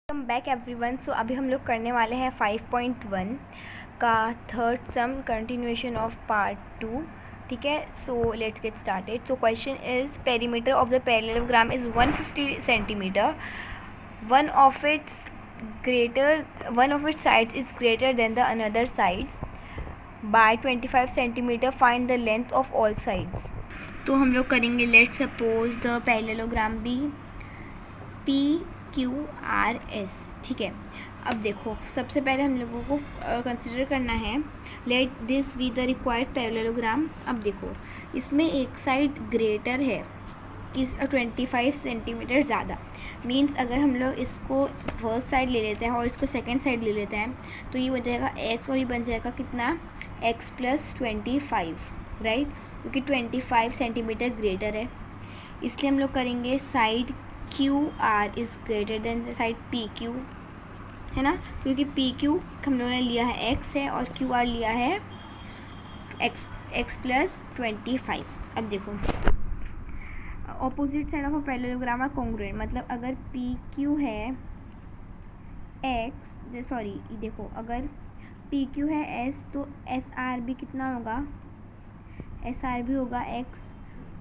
Welcome back everyone. सो अभी हम लोग करने वाले हैं 5.1 का third sum continuation of part 2। ठीक है, so let's get started. So question is perimeter of the parallelogram is 150 centimetre. One of its sides is greater than the another side by 25 centimetre. Find the length of all sides. तो हम लोग करेंगे let's suppose the parallelogram be PQRS। ठीक है, अब देखो सबसे पहले हम लोगों को कंसिडर करना है let this be the required parallelogram. अब देखो इसमें एक साइड ग्रेटर है कि 25 सेंटीमीटर ज़्यादा। मीन्स अगर हम लोग इसको फर्स्ट साइड ले लेते हैं और इसको सेकंड साइड ले लेते हैं तो ये बन जाएगा x और ये बन जाएगा कितना x + 25, राइट, क्योंकि 25 सेंटीमीटर ग्रेटर है। इसलिए हम लोग करेंगे side QR is greater than the side PQ, है ना, क्योंकि PQ हम लोगों ने लिया है x है और QR लिया है x + 25। अब देखो opposite side of a parallelogram are congruent, मतलब अगर PQ है x, सॉरी देखो अगर PQ है s तो SR भी कितना होगा, SR भी होगा x।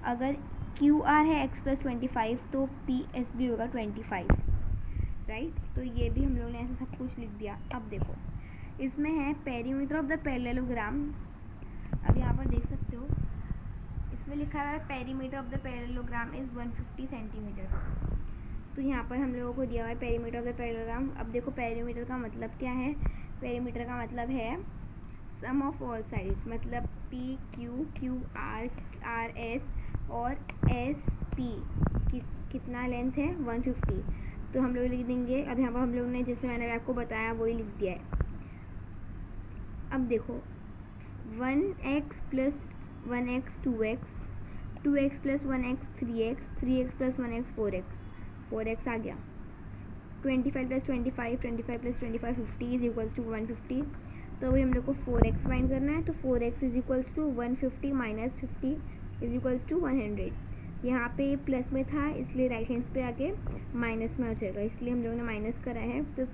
अगर QR है x + 25 तो PS भी होगा 25, राइट। तो ये भी हम लोगों ने ऐसे सब कुछ लिख दिया। अब देखो इसमें है पेरीमीटर ऑफ द पैरेललोग्राम। अब यहाँ पर देख सकते हो इसमें लिखा हुआ है perimeter of the parallelogram is 150 centimetre. तो यहाँ पर हम लोगों को दिया हुआ है पेरीमीटर ऑफ द पैरेललोग्राम। अब देखो पेरीमीटर का मतलब क्या है, पेरीमीटर का मतलब है सम ऑफ ऑल साइड्स, मतलब PQRS और SP कितना लेंथ है 150। तो हम लोग लिख देंगे। अब यहाँ पर हम लोग ने जैसे मैंने आपको बताया वही लिख दिया है। अब देखो 1x + 1x 2x, 2x + 1x 3x, 3x + 1x 4x, 4x आ गया। 25 + 25, 25 + 25 50 इज इक्वल्स टू 150। तो अभी हम लोग को 4x फाइंड करना है। तो 4x is equals to 150 - 50 is equals to 100। यहाँ पे प्लस में था इसलिए राइट हैंड पे आके माइनस में आ जाएगा, इसलिए हम लोगों ने माइनस करा है। तो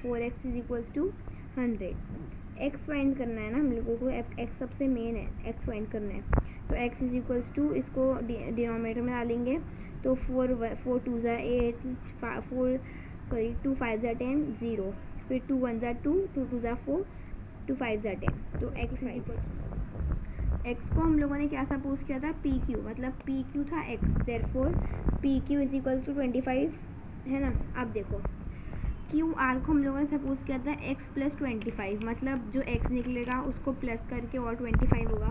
4x is equals to 100। x find करना है ना हम लोगों को, x सबसे मेन है, x फाइंड करना है। तो x इज इक्वल्स टू, इसको डिनोमिनेटर में डालेंगे तो 4 2 ज़ा 8, 2 5 ज़ा 10, 0, फिर 2 1 ज़ा 2, 2 2 ज़ा 4, 2 5 ज़ा 10। तो x इज इक्वल्स, x को हम लोगों ने क्या सपोज किया था PQ, मतलब PQ था x, therefore PQ is equals to 25, है ना। अब देखो QR को हम लोगों ने सपोज किया था x + 25, मतलब जो x निकलेगा उसको प्लस करके और 25 होगा,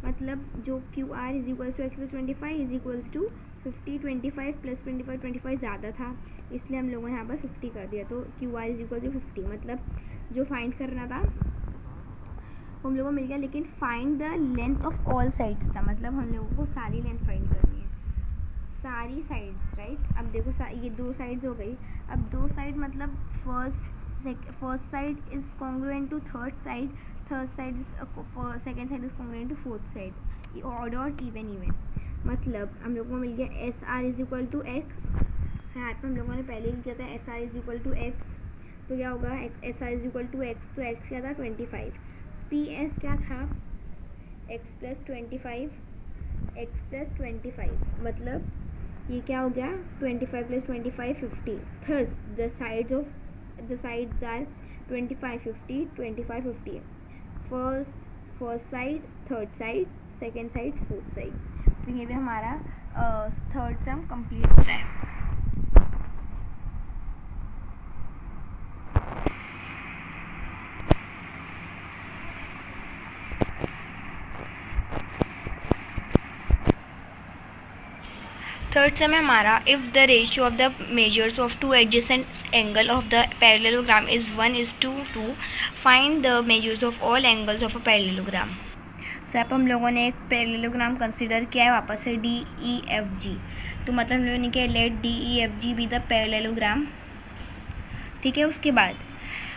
मतलब जो QR is equals to x + 25 is equals to 50। 25 + 25, 25 ज़्यादा था इसलिए हम लोगों ने यहाँ पर 50 कर दिया। तो QR इज इक्वल टू 50, मतलब जो फाइंड करना था हम लोगों को मिल गया। लेकिन find the length of all sides था, मतलब हम लोगों को सारी लेंथ फाइंड करनी है, सारी साइड्स, राइट। अब देखो ये 2 साइड्स हो गई। अब 2 साइड मतलब first side is congruent to third side, third side is second side is congruent to fourth side. ये ऑड और इवन, मतलब हम लोगों को मिल गया SR is equal to x। यहाँ पर हम लोगों ने पहले ही किया था SR is equal to x, तो क्या होगा SR is equal to x, तो x क्या था 25। PS क्या था x + 25, x + 25, मतलब ये क्या हो गया 25 + 25 50। Thus the sides are 25 50, 25 50। First side, third side, second side, fourth side. तो ये भी हमारा थर्ड सम कंप्लीट होता है। थर्ड सम है हमारा, if the ratio of the measures of 2 adjacent angle of the parallelogram is 1:2, find the measures of all angles of a parallelogram. So यहाँ पर हम लोगों ने एक पैरेललोग्राम कंसिडर किया है वापस से DEFG। तो मतलब हम लोगों ने किया let DEFG be the parallelogram. ठीक है, उसके बाद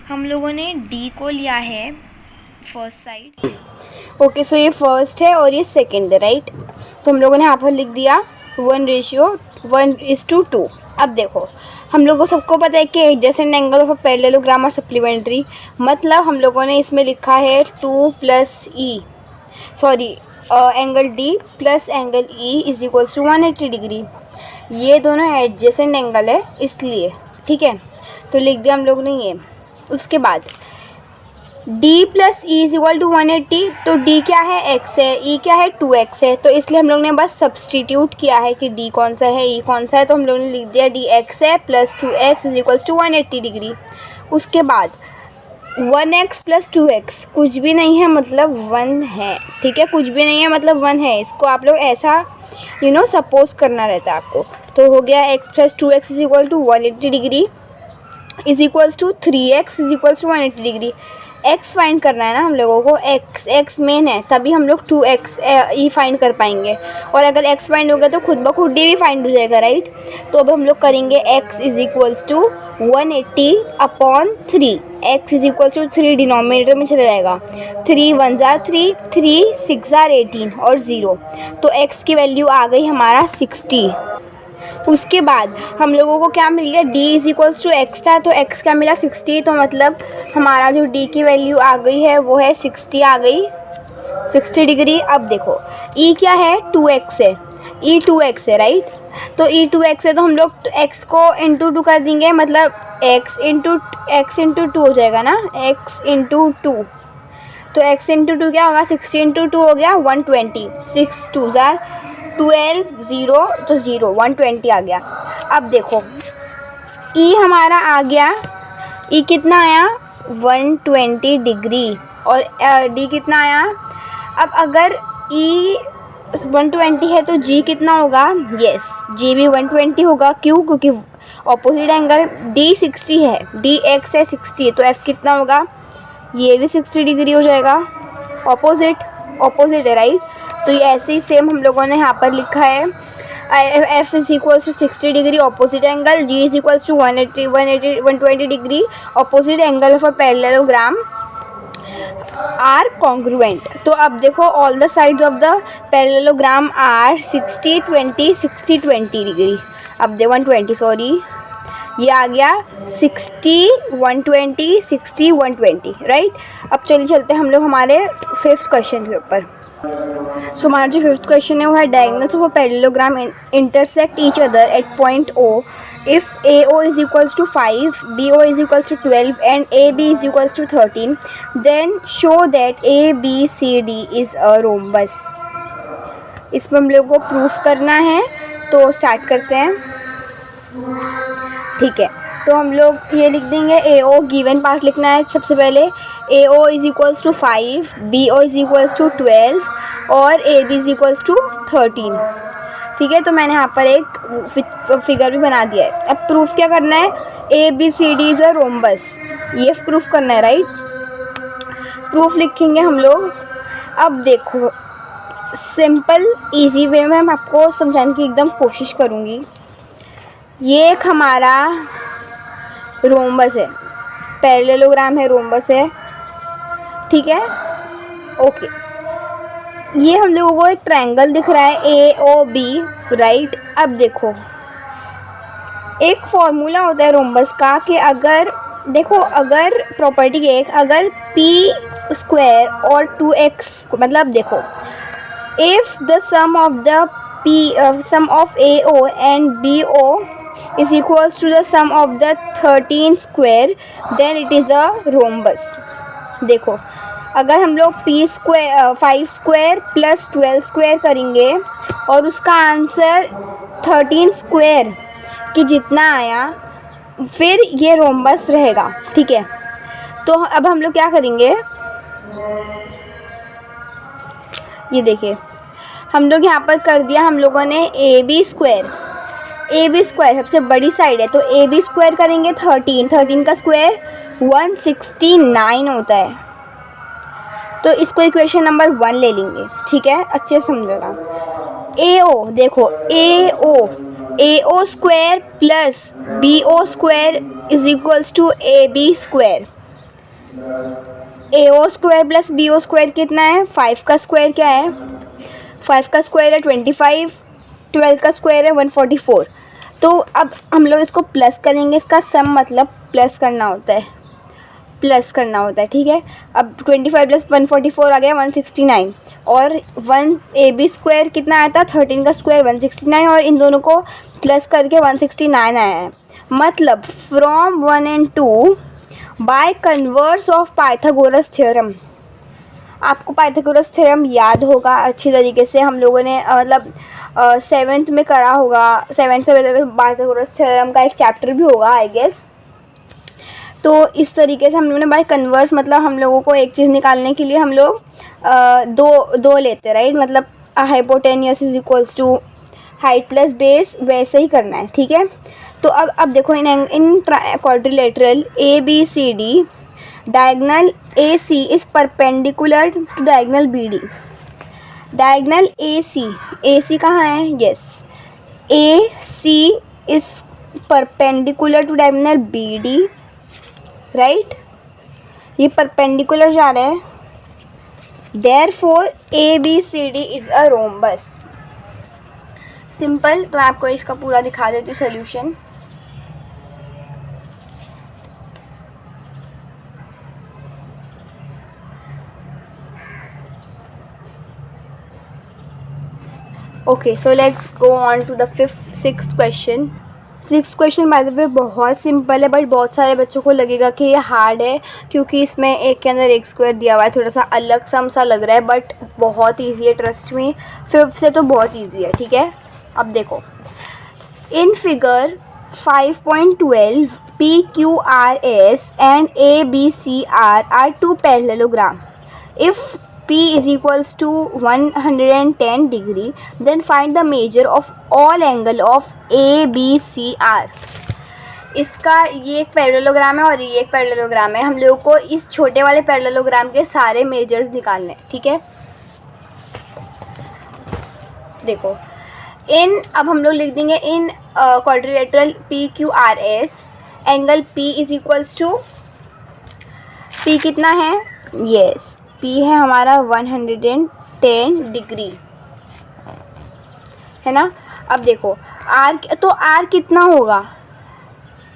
हम लोगों ने D को लिया है फर्स्ट साइड। ओके, सो ये फर्स्ट है और ये सेकेंड है, राइट। तो हम लोगों ने यहाँ पर लिख दिया 1:2। अब देखो, हम लोगों को सबको पता है कि adjacent angle of a parallelogram are supplementary, मतलब हम लोगों ने इसमें लिखा है 2 plus E, sorry angle D plus angle E is equals to 180 degree. ये दोनों एडजेसेंट एंगल है इसलिए, ठीक है, तो लिख दिया हम लोग ने ये। उसके बाद d plus E is equal to 180, तो d क्या है, x है, e क्या है, 2x है, तो इसलिए हम लोग ने बस सब्सटीट्यूट किया है कि d कौन सा है, e कौन सा है, तो हम लोग ने लिख दिया dx है plus 2x is equals to 180 degree. उसके बाद 1x प्लस 2x कुछ भी नहीं है मतलब 1 है, ठीक है, कुछ भी नहीं है मतलब 1 है, इसको आप लोग ऐसा सपोज करना रहता है आपको। तो हो गया x plus 2x is equal to 180 degree is equals to 3x is equals to 180 degree. x find करना है ना हम लोगों को, x मेन है, तभी हम लोग 2x ई फाइंड कर पाएंगे, और अगर x फाइंड हो गया तो खुद ब खुद डी भी फाइंड हो जाएगा, राइट। तो अब हम लोग करेंगे x is equals to 180 upon 3, x is equals to 3 denominator में चला जाएगा, 3 1 जार 3, 3 6 जार 18 और 0, तो x की वैल्यू आ गई हमारा 60। उसके बाद हम लोगों को क्या मिल गया, d is equals to x था, तो x क्या मिला 60, तो मतलब हमारा जो d की वैल्यू आ गई है वो है 60 आ गई, 60 डिग्री। अब देखो e क्या है, 2x है, e 2x है, राइट, तो e 2x है, तो हम लोग x को इंटू 2 कर देंगे, मतलब x इंटू 2 हो जाएगा ना, x इंटू 2, तो x इंटू 2 क्या होगा, 60 इंटू 2 हो गया 120, 6 2 जार 12 0 तो 0 120 आ गया। अब देखो E हमारा आ गया, E कितना आया 120 डिग्री, और D कितना आया। अब अगर E 120 है तो G कितना होगा, यस G भी 120 होगा, क्यों, क्योंकि ऑपोजिट एंगल D 60 है, DX है 60, तो F कितना होगा, ये भी 60 डिग्री हो जाएगा, ऑपोजिट है, राइट। तो ये ऐसे ही सेम हम लोगों ने यहाँ पर लिखा है, F is equals to 60 degree opposite angle, G is equals to 120 degree opposite angle of a parallelogram are congruent. तो अब देखो all the sides of the parallelogram are 60 20 60 20 degree, अब दे 120 सॉरी, ये आ गया 60 120 60 120, राइट। अब चलिए चलते हैं हम लोग हमारे 5th क्वेश्चन के ऊपर। सो हमारा जो 5th क्वेश्चन है वो है diagonals of a parallelogram intersect each other at point O if AO is equals to 5, BO is equals to 12 and AB is equals to 13, then show that ABCD is a rhombus। इसमें हम लोग को proof करना है, तो start करते हैं, ठीक है। तो हम लोग ये लिख देंगे, AO गिवन पार्ट लिखना है सबसे पहले, AO is equals to 5, BO is equals to 12 और AB इज इक्वल्स टू 13, ठीक है। तो मैंने यहाँ पर एक फिगर भी बना दिया है। अब प्रूफ क्या करना है, ABCD इज़ अ रोम्बस, ये प्रूफ करना है, राइट। प्रूफ लिखेंगे हम लोग। अब देखो सिंपल इजी वे में मैं आपको समझाने की एकदम कोशिश करूँगी। ये एक हमारा रोम्बस है, पैरेललोग्राम है, रोम्बस है, ठीक है, ओके। ये हम लोगों को एक ट्रायंगल दिख रहा है AOB, राइट। अब देखो एक फॉर्मूला होता है रोम्बस का कि अगर देखो, अगर प्रॉपर्टी एक, अगर p² और 2x, मतलब देखो if the sum of AO and BO is equals to the sum of the 13 square, then it is a rhombus। देखो अगर हम लोग 5 स्क्वायर प्लस 12 स्क्वायर करेंगे और उसका आंसर 13 स्क्वायर कि जितना आया, फिर ये रोम्बस रहेगा, ठीक है। तो अब हम लोग क्या करेंगे, ये देखिए हम लोग यहाँ पर कर दिया हम लोगों ने AB स्क्वायर सबसे बड़ी साइड है, तो AB स्क्वायर करेंगे 13 का स्क्वायर 169 होता है, तो इसको इक्वेशन नंबर 1 ले लेंगे, ठीक है, अच्छे से समझना। AO देखो AO square plus BO square is equals to AB square. AO square plus BO square कितना है, 5 का स्क्वायर क्या है, 5 का स्क्वायर है 25, 12 का स्क्वायर है 144, तो अब हम लोग इसको प्लस करेंगे, इसका सम मतलब प्लस करना होता है, ठीक है। अब 25 प्लस 144 आ गया 169, और 1ab² कितना आया था 13 का स्क्वायर 169, और इन दोनों को प्लस करके 169 आया है। मतलब from 1 and 2 by converse of Pythagoras theorem. आपको पाइथागोरस थ्योरम याद होगा अच्छी तरीके से, हम लोगों ने मतलब 7th में करा होगा, 7th से पाइथागोरस थ्योरम का एक चैप्टर भी होगा आई गेस। तो इस तरीके से हम लोगों ने बाय कन्वर्स मतलब हम लोगों को एक चीज़ निकालने के लिए हम लोग दो लेते, राइट। मतलब hypotenuse is equals to height plus base, वैसे ही करना है, ठीक है। तो अब देखो in quadrilateral ABCD diagonal AC is perpendicular to diagonal BD। Diagonal AC कहाँ है, yes, AC is perpendicular to diagonal BD, right. ये परपेंडिकुलर जा रहा है, therefore ABCD is a rhombus. Simple. तो मैं आपको इसका पूरा दिखा देती हूँ solution. Okay, so let's go on to the sixth question. Sixth question by the way बहुत सिंपल है, बट बहुत सारे बच्चों को लगेगा कि ये हार्ड है, क्योंकि इसमें एक के अंदर एक स्क्वायर दिया हुआ है, थोड़ा सा अलग सा लग रहा है, बट बहुत ईजी है, ट्रस्ट मी। फिफ्थ से तो बहुत ईजी है, ठीक है। अब देखो, in figure 5.12 PQRS and ABCR are two parallelogram. If P is equals to 110 degree, then find the measure of all angle of ABCR. इसका ये एक पैरेललोग्राम है और ये एक पैरेललोग्राम है। हम लोगों को इस छोटे वाले पैरेललोग्राम के सारे मेजर्स निकालने, ठीक है। देखो अब हम लोग लिख देंगे in quadrilateral PQRS angle P is equals to, P कितना है, यस, P है हमारा 110 डिग्री, है ना। अब देखो R, तो R कितना होगा,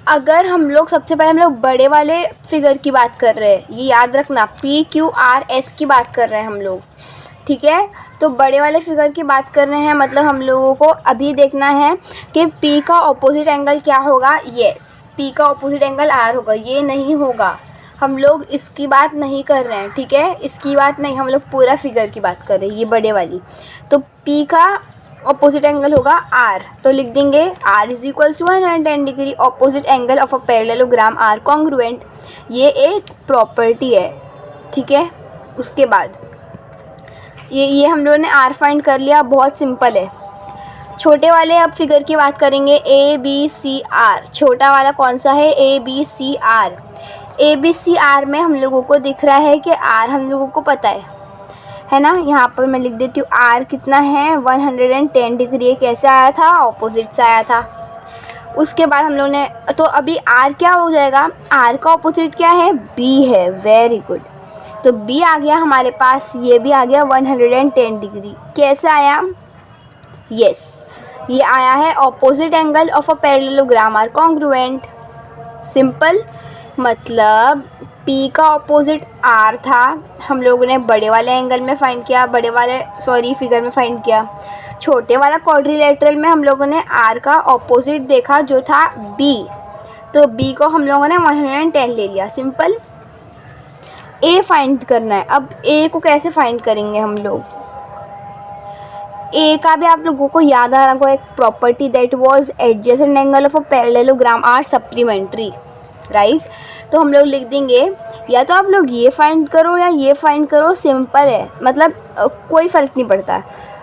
अगर हम लोग सबसे पहले हम लोग बड़े वाले फिगर की बात कर रहे हैं, ये याद रखना, PQRS की बात कर रहे हैं हम लोग, ठीक है। तो बड़े वाले फिगर की बात कर रहे हैं, मतलब हम लोगों को अभी देखना है कि P का ऑपोजिट एंगल क्या होगा, यस, P का ऑपोजिट एंगल R होगा। ये नहीं होगा, हम लोग इसकी बात नहीं कर रहे हैं, ठीक है, इसकी बात नहीं, हम लोग पूरा फिगर की बात कर रहे हैं, ये बड़े वाली। तो P का ऑपोजिट एंगल होगा R, तो लिख देंगे R is equals to 110 degree opposite angle of a parallelogram are congruent. ये एक प्रॉपर्टी है, ठीक है। उसके बाद ये हम लोगों ने R फाइंड कर लिया, बहुत सिंपल है। छोटे वाले अब फिगर की बात करेंगे, ABCR, छोटा वाला कौन सा है, ABCR। ABCR में हम लोगों को दिख रहा है कि R हम लोगों को पता है ना। यहाँ पर मैं लिख देती हूँ R कितना है 110 डिग्री, ये कैसे आया था, ऑपोजिट से आया था। उसके बाद हम लोग ने, तो अभी R क्या हो जाएगा, R का ऑपोजिट क्या है, B है, वेरी गुड। तो B आ गया हमारे पास, ये भी आ गया 110 डिग्री। कैसे आया, यस, ये आया है opposite angle of a parallelogram are congruent. Simple. मतलब P का ऑपोजिट R था, हम लोगों ने बड़े वाले एंगल में फाइंड किया, फिगर में फाइंड किया। छोटे वाला क्वाड्रिलेटरल में हम लोगों ने R का ऑपोजिट देखा जो था B, तो B को हम लोगों ने 110 ले लिया। सिंपल। A फाइंड करना है। अब A को कैसे फाइंड करेंगे हम लोग, A का भी आप लोगों को याद आ रहा है एक property, that was adjacent angle of a parallelogram are supplementary, right. तो हम लोग लिख देंगे, या तो आप लोग ये फाइंड करो या ये फाइंड करो, सिंपल है, मतलब कोई फ़र्क नहीं पड़ता।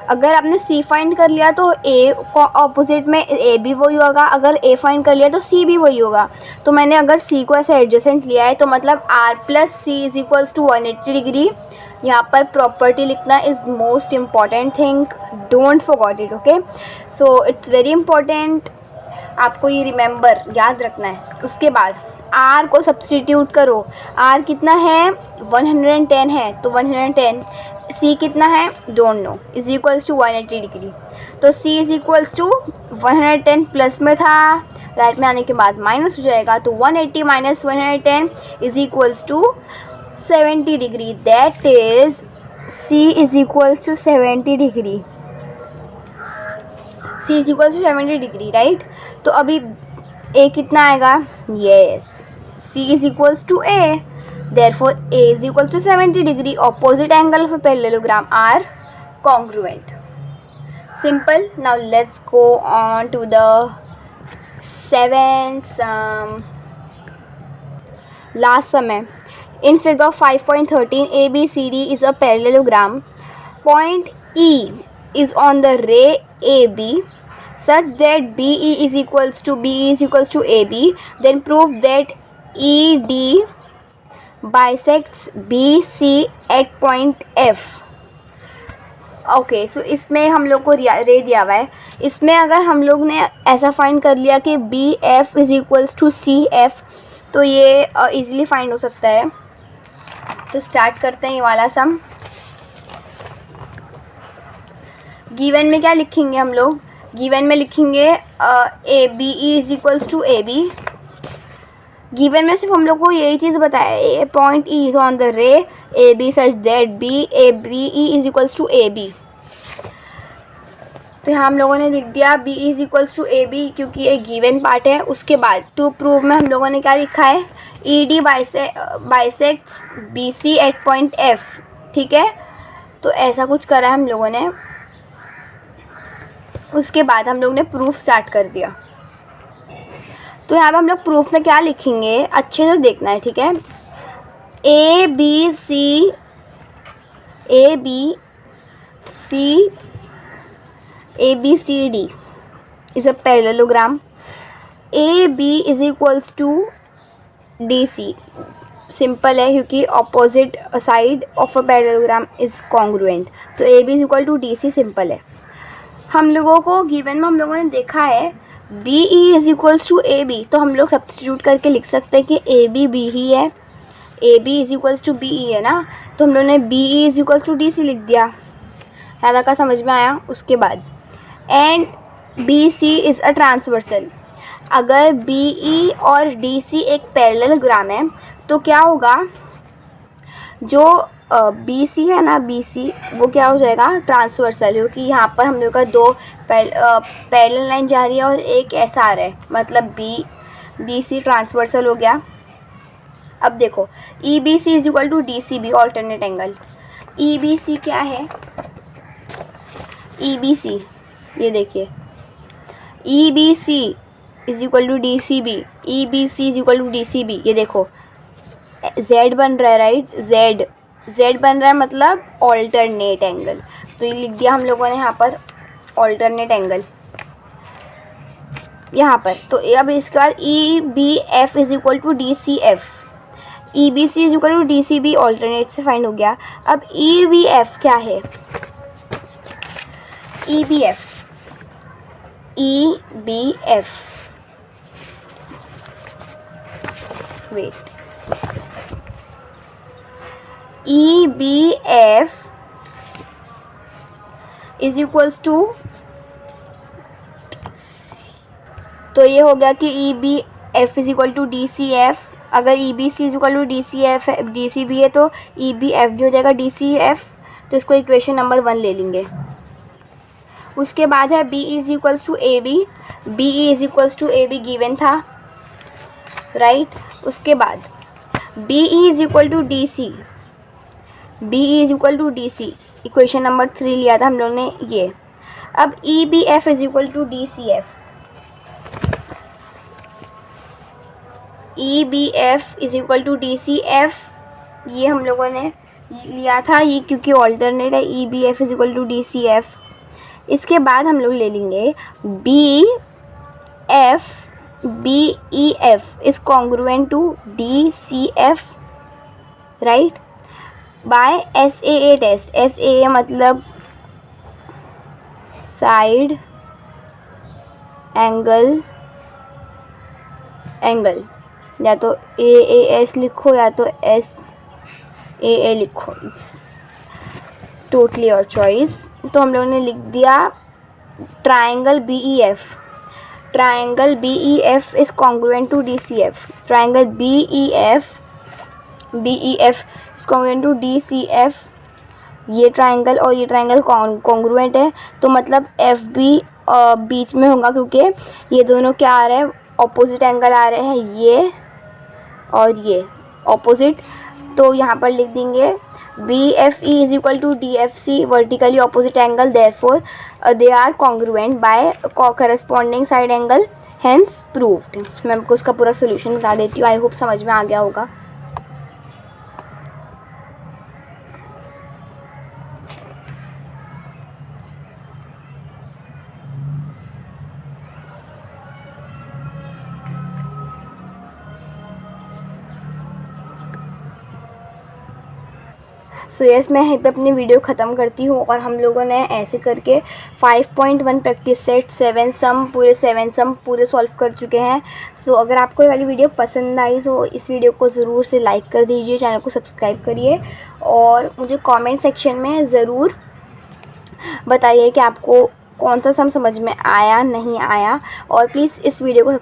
अगर आपने C फाइंड कर लिया तो A को ऑपोजिट में A भी वही होगा, अगर A फाइंड कर लिया तो C भी वही होगा। तो मैंने अगर C को ऐसे एडजेसेंट लिया है, तो मतलब R plus C is equals to 180 degree. यहाँ पर प्रॉपर्टी लिखना is most important thing, don't forget it, okay. So it's very important, आपको ये रिमेंबर याद रखना है। उसके बाद R को सब्सटीट्यूट करो, R कितना है 110 है, तो 110 सी कितना है don't know, is equals to 180 degree. तो C is equals to 110 plus में था, राइट में आने के बाद माइनस हो जाएगा, तो 180 minus 110 is equals to 70 degree, that is C is equals to 70 degree, C is equals to 70 degree, right. तो अभी ए कितना आएगा, yes C is equals to A, therefore A is equal to 70 degree, opposite angle of a parallelogram are congruent. Simple. Now let's go on to the seventh sum. Last sum है. In figure 5.13 ABCD is a parallelogram. Point E is on the ray AB such that BE is equals to AB. Then prove that ED bisects BC at point F. Okay, so इसमें हम लोग को रे दिया हुआ है। इसमें अगर हम लोग ने ऐसा फाइंड कर लिया कि B F is equals to C F, तो ये इजीली फाइंड हो सकता है। तो स्टार्ट करते हैं ये वाला सम। गिवन में क्या लिखेंगे हम लोग, गिवन में लिखेंगे A B E is equals to A B. Given में सिर्फ हम लोग को यही चीज़ बताया, point E is on the ray A B such that B A B E is equals to A B. तो यहाँ हम लोगों ने लिख दिया B is equals to A B, क्योंकि ये गिवन पार्ट है। उसके बाद टू प्रूव में हम लोगों ने क्या लिखा है, E D bisects B C at point F, ठीक है। तो ऐसा कुछ करा है हम लोगों ने। उसके बाद हम लोग ने प्रूफ स्टार्ट कर दिया। तो यहाँ पे हम लोग प्रूफ में क्या लिखेंगे अच्छे से देखना है, ठीक है। A B C D is a parallelogram. A B is equals to D C, simple है क्योंकि opposite side of a parallelogram is congruent. तो A B is equal to D C, simple है। हम लोगों को गिवन में हम लोगों ने देखा है B E is equals to A B, तो हम लोग सब्स्टिट्यूट करके लिख सकते हैं कि ए बी बी ही है, A B is equals to B E है ना। तो हम लोगों ने B E is equals to D C लिख दिया। ज़्यादा का समझ में आया। उसके बाद and B C is a transversal. अगर बी ई और डी सी एक पैरेललोग्राम है तो क्या होगा, जो बी सी है ना, बी सी वो क्या हो जाएगा ट्रांसवर्सल, क्योंकि यहाँ पर हम लोग का दो पैरेलल लाइन जा रही है और एक ऐसा आ रहा है, मतलब बी सी ट्रांसवर्सल हो गया। अब देखो E B C is equal to D C B, alternate angle. E B C क्या है, ई बी सी ये देखिए, E B C is equal to D C B, E B C is equal to D C B. ये देखो Z बन रहा है, right, Z बन रहा है मतलब ऑल्टरनेट एंगल। तो ये लिख दिया हम लोगों ने यहाँ पर ऑल्टरनेट एंगल यहाँ पर। तो अब इसके बाद E B F is equal to D C F, E B C is equal to D C B, alternate से फाइंड हो गया। अब ई बी एफ क्या है, E B F wait, E B F is equals to, तो ये हो गया कि E B F is equal to D C F. अगर E B C is equal to D C F D C B है तो ई B F भी हो जाएगा डी सी एफ। तो इसको इक्वेशन नंबर 1 ले लेंगे। उसके बाद है B is equals to A B, B E is equals to A B given था, राइट। उसके बाद B E is equal to D C, B E is equal to D C, equation number 3 लिया था हम लोग ने ये। अब E B F is equal to D C F, E B F is equal to D C F, ये हम लोगों ने लिया था ये क्योंकि ऑल्टरनेट है, E B F is equal to D C F. इसके बाद हम लोग ले लेंगे B E F is congruent to D C F, right, by S A A test. S A A मतलब साइड एंगल, या तो ए एस लिखो या तो एस ए लिखो। Totally your choice. तो हम लोगों ने लिख दिया triangle BEF। Triangle BEF is congruent to DCF। Triangle BEF is congruent to DCF। ये ट्राइंगल और ये ट्राइंगल कॉन्ग्रुएंट है, तो मतलब FB बीच में होगा, क्योंकि ये दोनों क्या आ रहे हैं, ऑपोजिट एंगल आ रहे हैं, ये और ये ऑपोजिट। तो यहाँ पर लिख देंगे BFE is equal to DFC vertically opposite angle, therefore they are congruent by corresponding side angle, hence proved. मैं आपको उसका पूरा सोल्यूशन बता देती हूँ, आई होप समझ में आ गया होगा। सो यस, मैं यहीं पे अपनी वीडियो ख़त्म करती हूँ। और हम लोगों ने ऐसे करके 5.1 प्रैक्टिस सेट 7 सम पूरे सॉल्व कर चुके हैं। सो अगर आपको ये वाली वीडियो पसंद आई तो इस वीडियो को ज़रूर से लाइक कर दीजिए, चैनल को सब्सक्राइब करिए और मुझे कमेंट सेक्शन में ज़रूर बताइए कि आपको कौन सा सम समझ में आया नहीं आया। और प्लीज़ इस वीडियो को